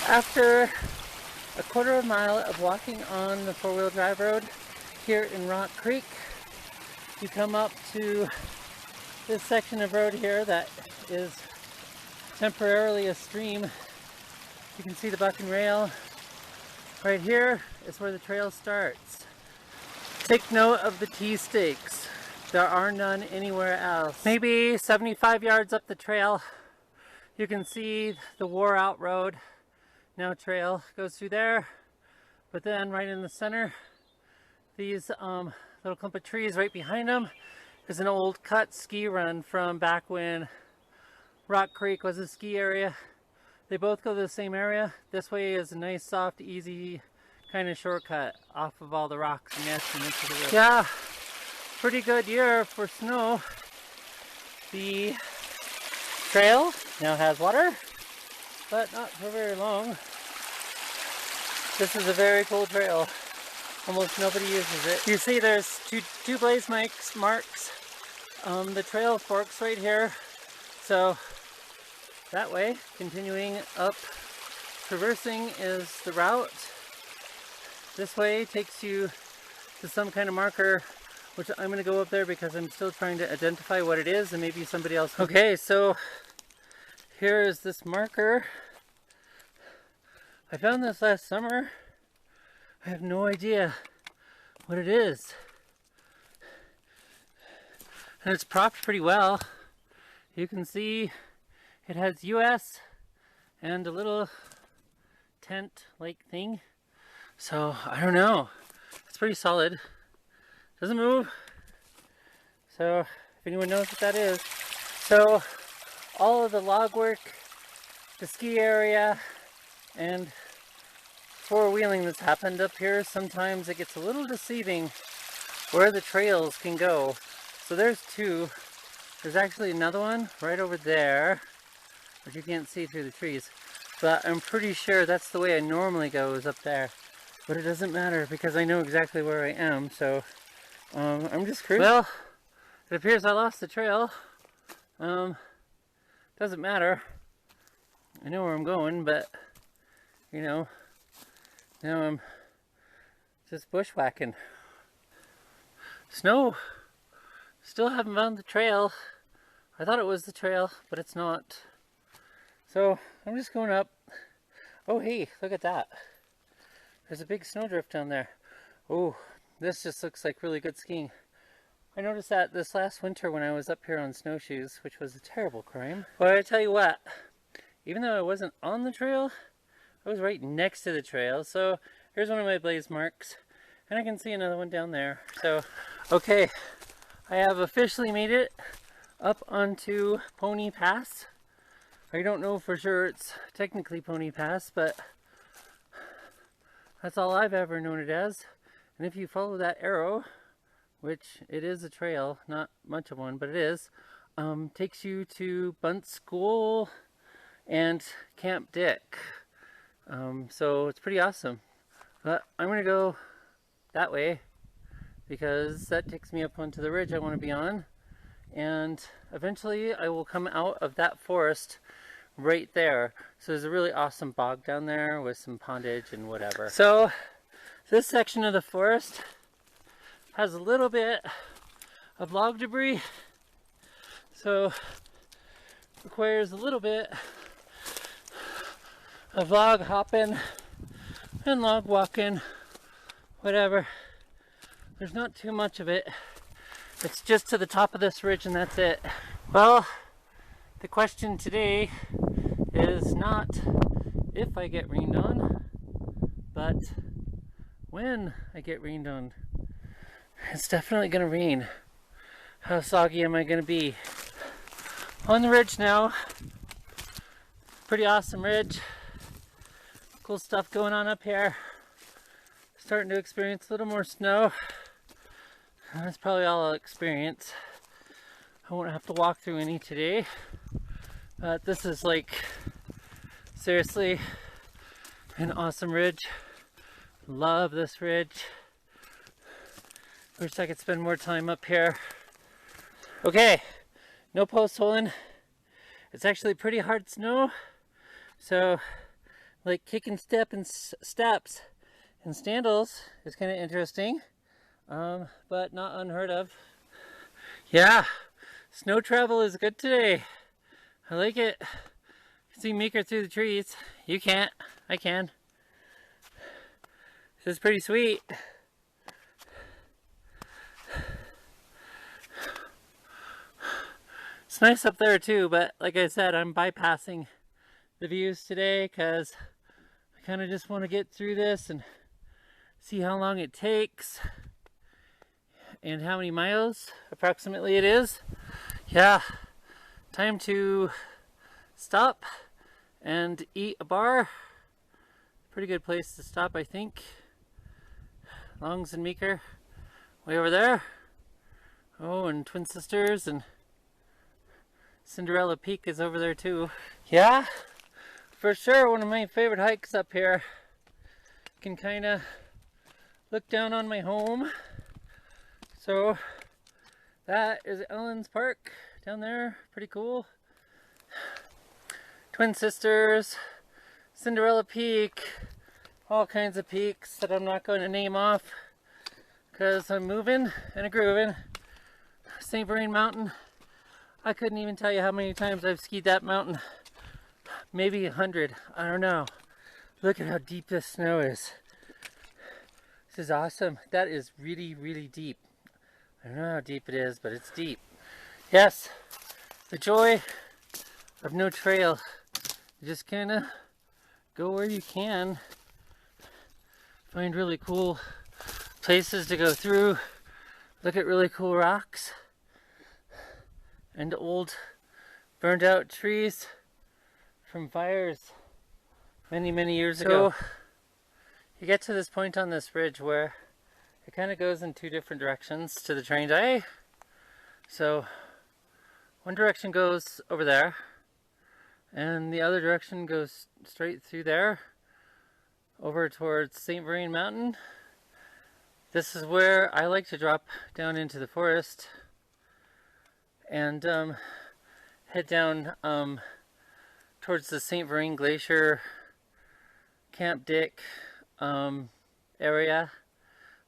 After a quarter of a mile of walking on the four-wheel drive road here in Rock Creek, you come up to this section of road here that is temporarily a stream. You can see the bucking rail. Right here is where the trail starts. Take note of the T-stakes. There are none anywhere else. Maybe 75 yards up the trail, you can see the wore out road. Now trail goes through there, but then right in the center, these little clump of trees right behind them is an old cut ski run from back when Rock Creek was a ski area. They both go to the same area. This way is a nice, soft, easy kind of shortcut off of all the rocks and nests and into the road. Yeah, pretty good year for snow. The trail now has water, but not for very long. This is a very cool trail. Almost nobody uses it. You see there's two blaze marks. The trail forks right here. So that way, continuing up, traversing is the route. This way takes you to some kind of marker, which I'm going to go up there because I'm still trying to identify what it is and maybe somebody else can. Okay, so here is this marker. I found this last summer. I have no idea what it is. And it's propped pretty well. You can see it has US and a little tent-like thing. So, I don't know. It's pretty solid. Doesn't move. So, if anyone knows what that is. So, all of the log work, the ski area, and four-wheeling that's happened up here, sometimes it gets a little deceiving where the trails can go. So there's two. There's actually another one right over there, which you can't see through the trees. But I'm pretty sure that's the way I normally go, is up there. But it doesn't matter because I know exactly where I am, so I'm just cruising. Well, it appears I lost the trail. Doesn't matter. I know where I'm going, but you know, now I'm just bushwhacking. Snow. Still haven't found the trail. I thought it was the trail, but it's not. So I'm just going up. Oh hey, look at that. There's a big snowdrift down there. Oh, this just looks like really good skiing. I noticed that this last winter when I was up here on snowshoes, which was a terrible crime. But I tell you what, even though I wasn't on the trail, I was right next to the trail. So here's one of my blaze marks, and I can see another one down there. So, okay, I have officially made it up onto Pony Pass. I don't know for sure it's technically Pony Pass, but that's all I've ever known it as. And if you follow that arrow, which it is a trail, not much of one, but it is, takes you to Bunt School and Camp Dick. So it's pretty awesome. But I'm going to go that way because that takes me up onto the ridge I want to be on. And eventually I will come out of that forest right there. So there's a really awesome bog down there with some pondage and whatever. So this section of the forest has a little bit of log debris, so requires a little bit of log hopping and log walking, whatever. There's not too much of it. It's just to the top of this ridge and that's it. Well, the question today is not if I get rained on, but when I get rained on. It's definitely gonna rain. How soggy am I gonna be? On the ridge now. Pretty awesome ridge. Cool stuff going on up here. Starting to experience a little more snow. And that's probably all I'll experience. I won't have to walk through any today. But this is like, seriously, an awesome ridge. Love this ridge. Wish I could spend more time up here. Okay, no post holing. It's actually pretty hard snow, so like kick and step and steps and standals is kind of interesting, but not unheard of. Yeah, snow travel is good today. I like it. You see Meeker through the trees. You can't. I can. This is pretty sweet. It's nice up there too, but like I said, I'm bypassing the views today because I kind of just want to get through this and see how long it takes and how many miles approximately it is. Yeah, time to stop and eat a bar. Pretty good place to stop, I think. Longs and Meeker way over there. Oh, and Twin Sisters and Cinderella Peak is over there too. Yeah, for sure one of my favorite hikes up here. Can kind of look down on my home. So that is Ellen's Park down there, pretty cool. Twin Sisters, Cinderella Peak, all kinds of peaks that I'm not going to name off because I'm moving and a grooving. St. Vrain Mountain, I couldn't even tell you how many times I've skied that mountain. Maybe 100, I don't know. Look at how deep this snow is. This is awesome. That is really, really deep. I don't know how deep it is, but it's deep. Yes, the joy of no trail. You just kind of go where you can. Find really cool places to go through. Look at really cool rocks. And old burned out trees from fires many, many years ago. So you get to this point on this ridge where it kind of goes in two different directions to the trained eye. So one direction goes over there and the other direction goes straight through there over towards St. Vrain Mountain. This is where I like to drop down into the forest and head down towards the St. Vrain Glacier, Camp Dick area.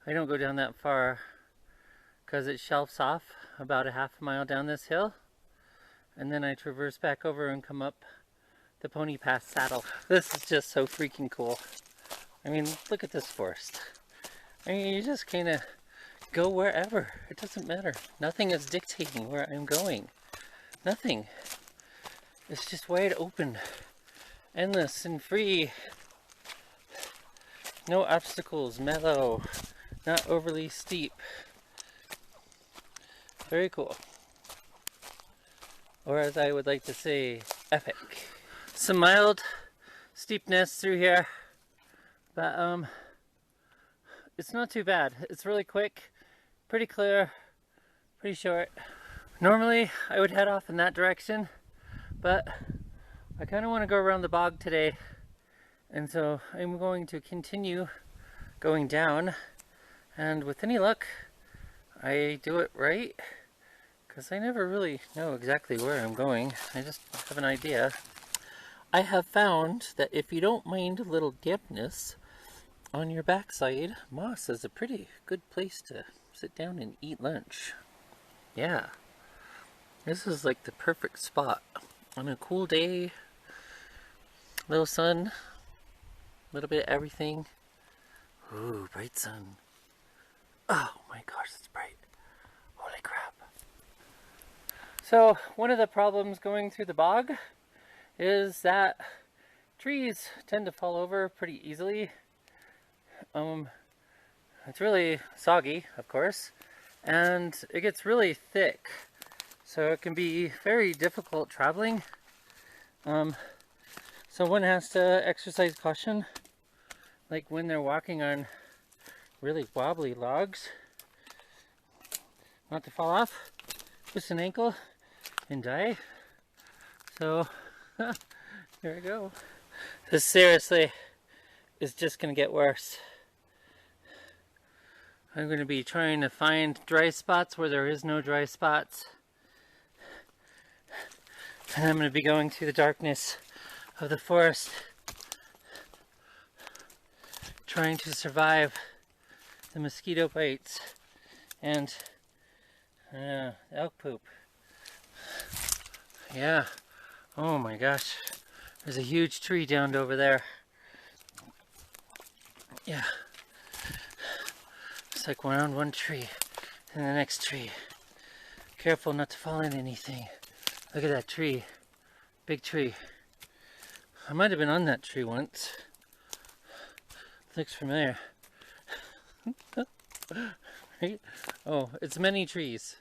I don't go down that far because it shelves off about a half a mile down this hill, and then I traverse back over and come up the Pony Pass Saddle. This is just so freaking cool. I mean, look at this forest. I mean, you just kind of go wherever. It doesn't matter. Nothing is dictating where I'm going. Nothing. It's just wide open, endless and free. No obstacles, mellow, not overly steep. Very cool. Or as I would like to say, epic. Some mild steepness through here, but it's not too bad. It's really quick, pretty clear, pretty short. Normally I would head off in that direction, but I kind of want to go around the bog today, and so I'm going to continue going down, and with any luck I do it right, because I never really know exactly where I'm going. I just have an idea. I have found that if you don't mind a little dampness on your backside, moss is a pretty good place to sit down and eat lunch. Yeah, this is like the perfect spot on a cool day. Little sun, a little bit of everything. Ooh, bright sun. Oh my gosh, it's bright. Holy crap. So one of the problems going through the bog is that trees tend to fall over pretty easily. It's really soggy, of course, and it gets really thick, so it can be very difficult traveling. So one has to exercise caution, like when they're walking on really wobbly logs, not to fall off, twist an ankle and die. So here we go. This seriously is just gonna get worse. I'm going to be trying to find dry spots where there is no dry spots. And I'm going to be going through the darkness of the forest trying to survive the mosquito bites and elk poop. Yeah. Oh my gosh. There's a huge tree down over there. Yeah. It's like around one tree and the next tree. Careful not to fall in anything. Look at that tree. Big tree. I might have been on that tree once. Looks familiar. Right? Oh, it's many trees.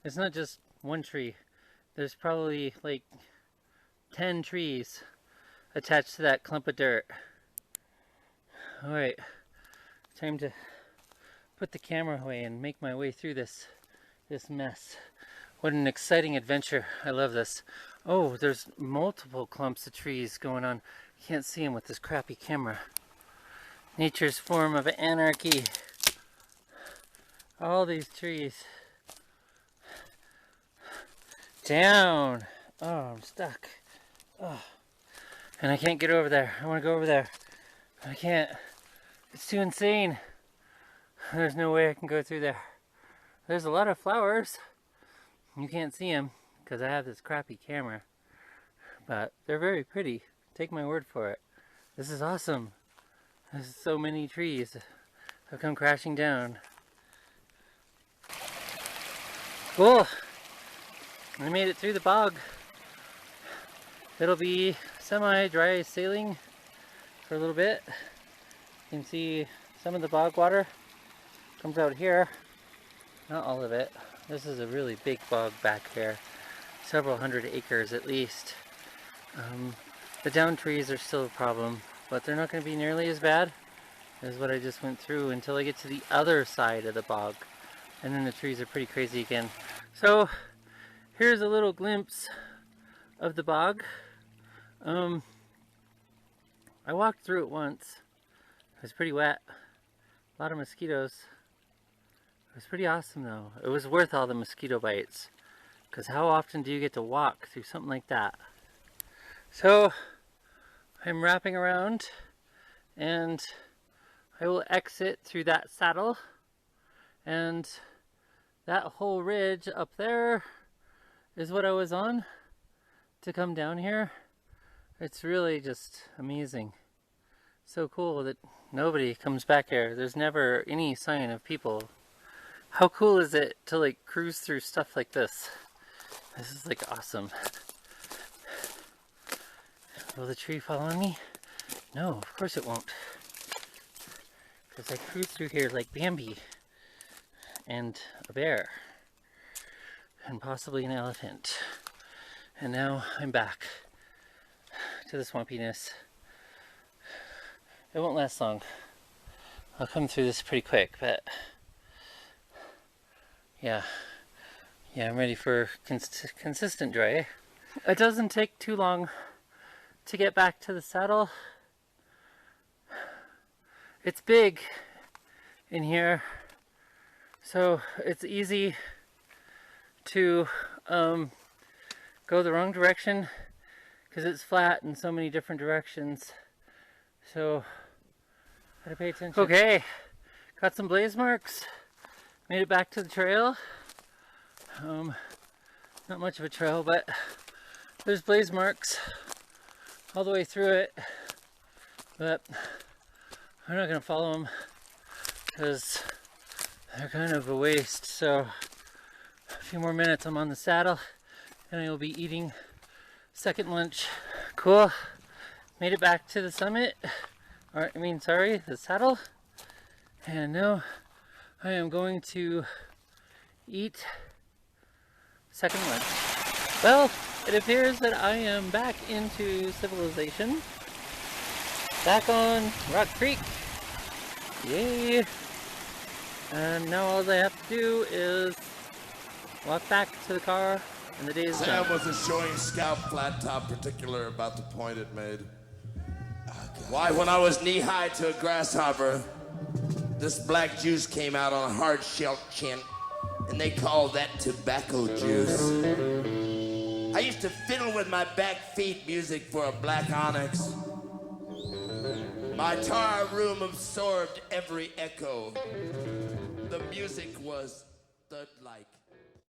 It's not just one tree. There's probably like 10 trees attached to that clump of dirt. Alright, time to put the camera away and make my way through this mess. What an exciting adventure. I love this. Oh, there's multiple clumps of trees going on. You can't see them with this crappy camera. Nature's form of anarchy. All these trees. Down. Oh, I'm stuck. Oh. And I can't get over there. I want to go over there. I can't. It's too insane. There's no way I can go through there. There's a lot of flowers. You can't see them because I have this crappy camera. But they're very pretty. Take my word for it. This is awesome. There's so many trees have come crashing down. Cool. I made it through the bog. It'll be semi-dry sailing for a little bit. You can see some of the bog water comes out here. Not all of it. This is a really big bog back here. Several hundred acres at least. The down trees are still a problem, but they're not going to be nearly as bad as what I just went through until I get to the other side of the bog. And then the trees are pretty crazy again. So here's a little glimpse of the bog. I walked through it once. It was pretty wet. A lot of mosquitoes. It was pretty awesome though. It was worth all the mosquito bites. Because how often do you get to walk through something like that? So I'm wrapping around and I will exit through that saddle, and that whole ridge up there is what I was on to come down here. It's really just amazing. So cool that nobody comes back here. There's never any sign of people. How cool is it to like cruise through stuff like this? This is like awesome. Will the tree fall on me? No, of course it won't. Because I cruise through here like Bambi and a bear and possibly an elephant. And now I'm back to the swampiness. It won't last long. I'll come through this pretty quick, but yeah, I'm ready for consistent dry. It doesn't take too long to get back to the saddle. It's big in here, so it's easy to go the wrong direction because it's flat in so many different directions. So gotta pay attention. Okay, got some blaze marks. Made it back to the trail. Not much of a trail, but there's blaze marks all the way through it. But I'm not gonna follow them because they're kind of a waste. So a few more minutes, I'm on the saddle and I will be eating second lunch. Cool. Made it back to the summit. Or, the saddle. And now I am going to eat second lunch. Well, it appears that I am back into civilization. Back on Rock Creek. Yay! And now all I have to do is walk back to the car and the day is done. Sam wasn't showing Scout Flat Top particular about the point it made. Why, when I was knee-high to a grasshopper, this black juice came out on a hard-shelled chin, and they called that tobacco juice. I used to fiddle with my back feet music for a black onyx. My entire room absorbed every echo. The music was thud-like.